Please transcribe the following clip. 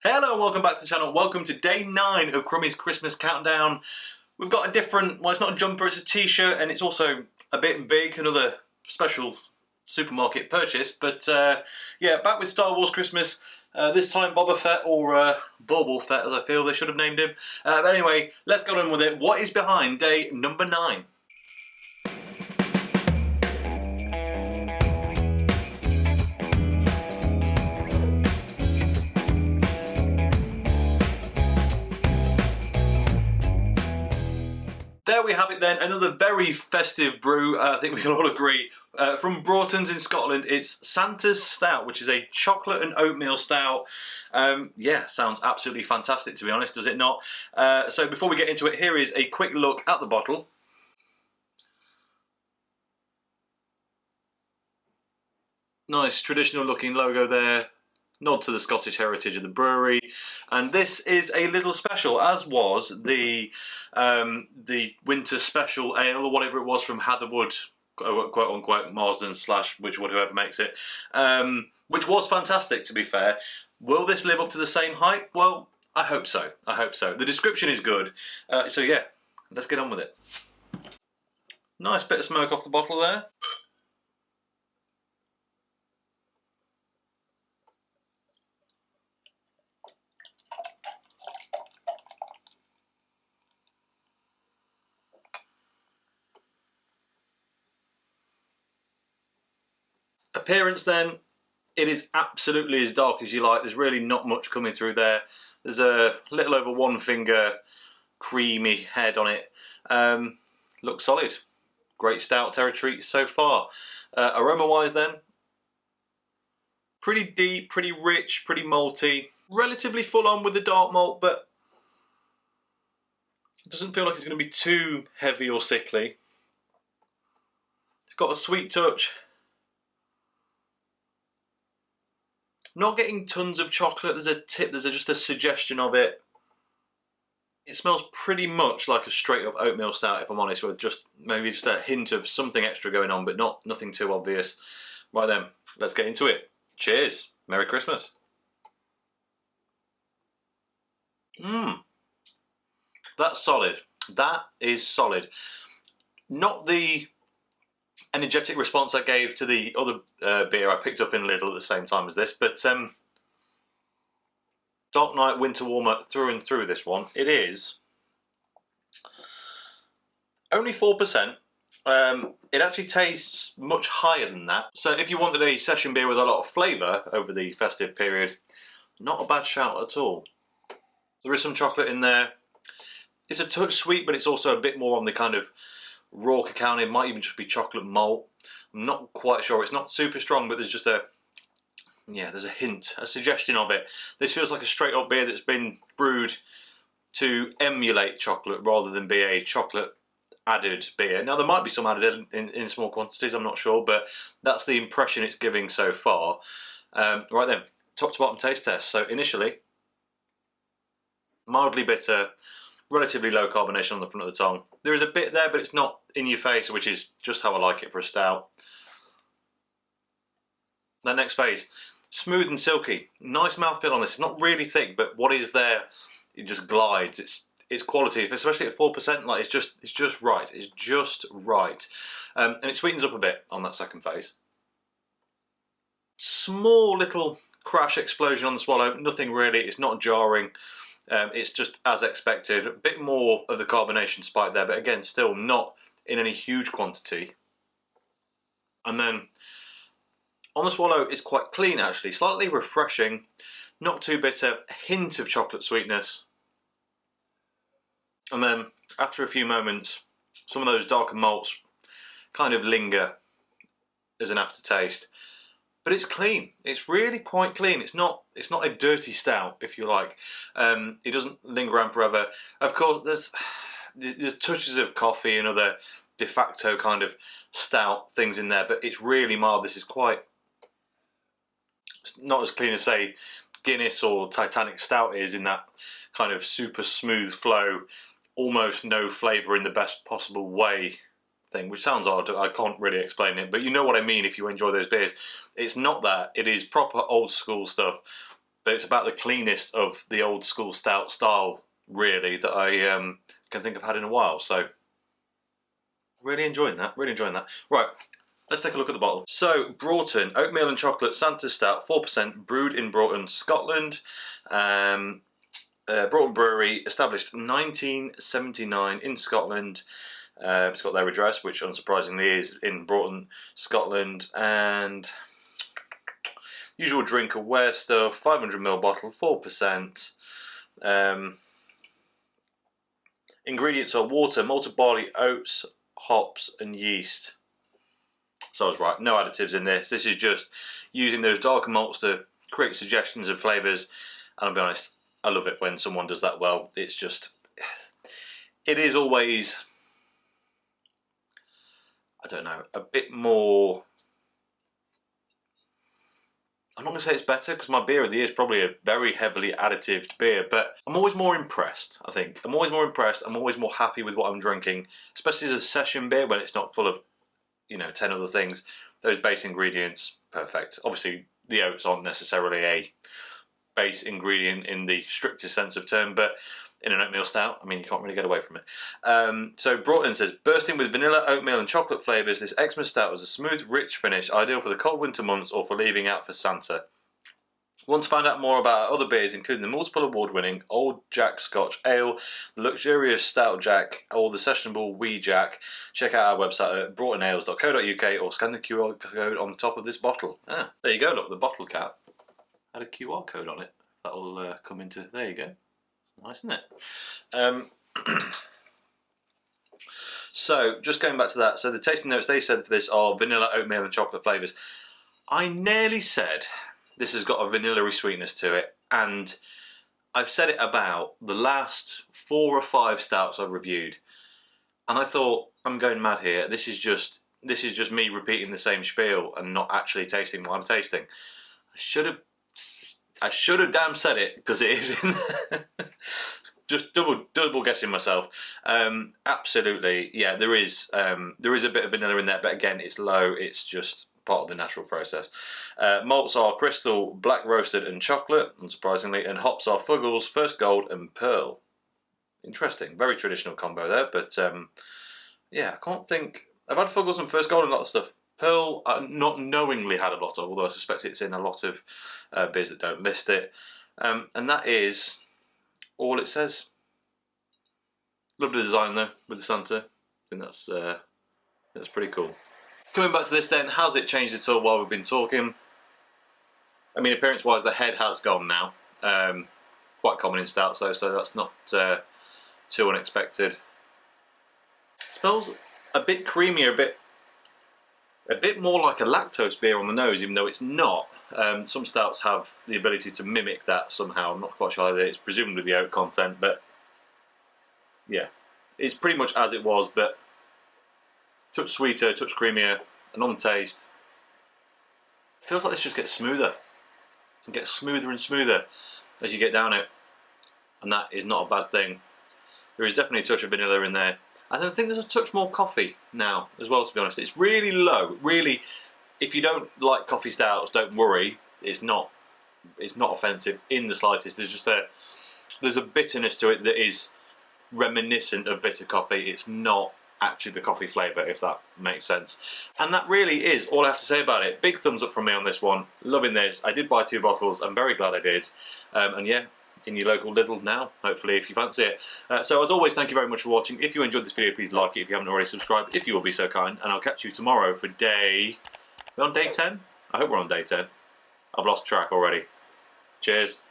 Hello and welcome back to the channel. Welcome to day 9 of Crummy's Christmas countdown. We've got a different, well, it's not a jumper, it's a t-shirt, and it's also a bit big, another special supermarket purchase. But yeah, back with Star Wars Christmas. This time Boba Fett, or Boba Fett as I feel they should have named him. But anyway, let's get on with it. What is behind day number 9? There we have it then, another very festive brew, I think we can all agree. From Broughton's in Scotland, it's Santa's Stout, which is a chocolate and oatmeal stout. Yeah, sounds absolutely fantastic to be honest, does it not? So before we get into it, here is a quick look at the bottle. Nice traditional looking logo there. Nod to the Scottish heritage of the brewery, and this is a Lidl special, as was the winter special ale or whatever it was from Hatherwood, quote unquote Marsden / Whichwood, whoever makes it, which was fantastic to be fair. Will this live up to the same hype? Well, I hope so. I hope so. The description is good, so yeah, let's get on with it. Nice bit of smoke off the bottle there. Appearance then, it is absolutely as dark as you like. There's really not much coming through there. There's a little over 1 finger creamy head on it. Looks solid. Great stout territory so far. Aroma wise then, pretty deep, pretty rich, pretty malty. Relatively full on with the dark malt, but it doesn't feel like it's going to be too heavy or sickly. It's got a sweet touch. Not getting tons of chocolate, there's a tip, there's just a suggestion of it. It smells pretty much like a straight up oatmeal stout if I'm honest, with maybe just a hint of something extra going on, but nothing too obvious. Right then, let's get into it. Cheers, Merry Christmas. That's solid, that is solid. Not the energetic response I gave to the other beer I picked up in Lidl at the same time as this, but Dark Night Winter Warmer through and through this one. It is only 4%. It actually tastes much higher than that. So if you wanted a session beer with a lot of flavour over the festive period, not a bad shout at all. There is some chocolate in there. It's a touch sweet, but it's also a bit more on the kind of raw cacao, and it might even just be chocolate malt. I'm not quite sure. It's not super strong, but there's just there's a hint, a suggestion of it. This feels like a straight up beer that's been brewed to emulate chocolate rather than be a chocolate added beer. Now there might be some added in small quantities, I'm not sure, but that's the impression it's giving so far. Right then, top to bottom taste test. So initially, mildly bitter, relatively low carbonation on the front of the tongue. There is a bit there, but it's not in your face, which is just how I like it for a stout. That next phase, smooth and silky. Nice mouthfeel on this. It's not really thick, but what is there, it just glides. It's quality, especially at 4%. Like it's just right. It's just right, and it sweetens up a bit on that second phase. Small little crash explosion on the swallow. Nothing really. It's not jarring. It's just as expected. A bit more of the carbonation spike there, but again, still not in any huge quantity. And then on the swallow, it's quite clean actually, slightly refreshing, not too bitter, a hint of chocolate sweetness. And then after a few moments, some of those darker malts kind of linger as an aftertaste. But it's clean. It's really quite clean. It's not a dirty stout, if you like. It doesn't linger around forever. Of course, there's touches of coffee and other de facto kind of stout things in there, but it's really mild. This is not as clean as say Guinness or Titanic Stout is, in that kind of super smooth flow, almost no flavour in the best possible way thing, which sounds odd. I can't really explain it, but you know what I mean if you enjoy those beers. It's not that. It is proper old school stuff, but it's about the cleanest of the old school stout style, really, that I can think I've had in a while. So really enjoying that, really enjoying that. Right, let's take a look at the bottle. So Broughton Oatmeal and Chocolate Santa Stout, 4%, brewed in Broughton, Scotland. Broughton Brewery, established 1979 in Scotland. It's got their address, which unsurprisingly is in Broughton, Scotland, and usual drink aware stuff, 500ml bottle, 4%. Ingredients are water, malted barley, oats, hops, and yeast. So I was right, no additives in this. This is just using those darker malts to create suggestions of flavours, and I'll be honest, I love it when someone does that well. It's just, it is always, I don't know, a bit more, I'm not going to say it's better, because my beer of the year is probably a very heavily additived beer, but I'm always more impressed, I think. I'm always more impressed, I'm always more happy with what I'm drinking, especially as a session beer when it's not full of, you know, 10 other things. Those base ingredients, perfect. Obviously, the oats aren't necessarily a base ingredient in the strictest sense of term, but in an oatmeal stout, I mean, you can't really get away from it. So Broughton says, bursting with vanilla, oatmeal and chocolate flavours, this Xmas stout has a smooth, rich finish, ideal for the cold winter months or for leaving out for Santa. Want to find out more about our other beers, including the multiple award-winning Old Jack Scotch Ale, the luxurious Stout Jack, or the sessionable Wee Jack, check out our website at broughtonales.co.uk or scan the QR code on the top of this bottle. Ah, there you go, look, the bottle cap had a QR code on it. That'll come into, there you go. It's nice, isn't it? So, just going back to that, so the tasting notes they said for this are vanilla, oatmeal and chocolate flavours. I nearly said this has got a vanilla-y sweetness to it, and I've said it about the last 4 or 5 stouts I've reviewed, and I thought, I'm going mad here, this is just me repeating the same spiel and not actually tasting what I'm tasting. I should have damn said it, because it is in just double guessing myself. Absolutely, yeah, there is a bit of vanilla in there, but again, it's low, it's just part of the natural process. Malts are crystal, black roasted and chocolate, unsurprisingly, and hops are Fuggles, First Gold and Pearl. Interesting, very traditional combo there, but yeah, I can't think, I've had Fuggles and First Gold and a lot of stuff. Pearl, I've not knowingly had a lot of, although I suspect it's in a lot of beers that don't list it. And that is all it says. Lovely design though, with the Santa. I think that's pretty cool. Coming back to this then, has it changed at all while we've been talking? I mean, appearance-wise, the head has gone now. Quite common in stouts though, so that's not too unexpected. Smells a bit creamier, a bit more like a lactose beer on the nose, even though it's not. Some stouts have the ability to mimic that somehow. I'm not quite sure that it's presumably the oat content, but yeah, it's pretty much as it was, but touch sweeter, touch creamier, and on the taste, it feels like this just gets smoother. It gets smoother and smoother as you get down it, and that is not a bad thing. There is definitely a touch of vanilla in there. And I think there's a touch more coffee now as well, to be honest. It's really low. Really, if you don't like coffee stouts, don't worry. It's not offensive in the slightest. There's a bitterness to it that is reminiscent of bitter coffee. It's not actually the coffee flavour, if that makes sense. And that really is all I have to say about it. Big thumbs up from me on this one. Loving this. I did buy 2 bottles. I'm very glad I did. And yeah, in your local Lidl now, hopefully, if you fancy it. So as always, thank you very much for watching. If you enjoyed this video, please like it. If you haven't already subscribed, if you will be so kind. And I'll catch you tomorrow for we're on day 10? I hope we're on day 10. I've lost track already. Cheers.